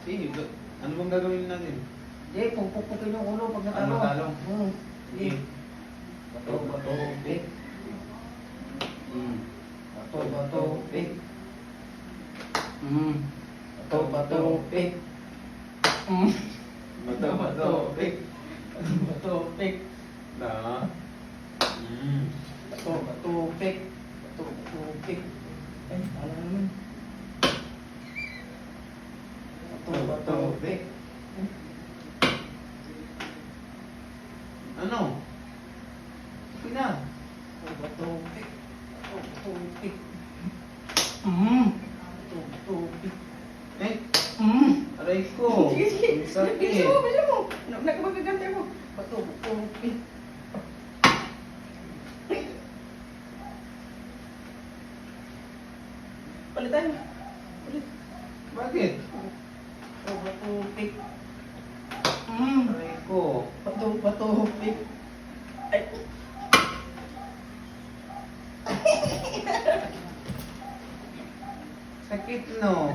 Sige, ano bang gagawin natin? Eh, pupukin yung ulo pag Ano, natalo. talo? Sige. Bato, bato, pick. Bato, bato, pick. Bato, bato, pick. Bato, bato, pick. Bato, bato, pick. Na. Bato, bato, pick. Bato, bato, pick. Ay, ano naman? Bato, bato, pick. Ano? Sige na. Bato, bato, pick. Bato, bato, pick. Bato, bato, pick. Eh, aray ko. Sige, sige. Ang sakit. Bilisan mo, bilisan mo. Nagkamagagantay mo. Bato, bato, pick. Palitan. Palit. Bakit? Bato, bato, pick. Aray ko. Bato, bato, pick. Ay. Sakit no.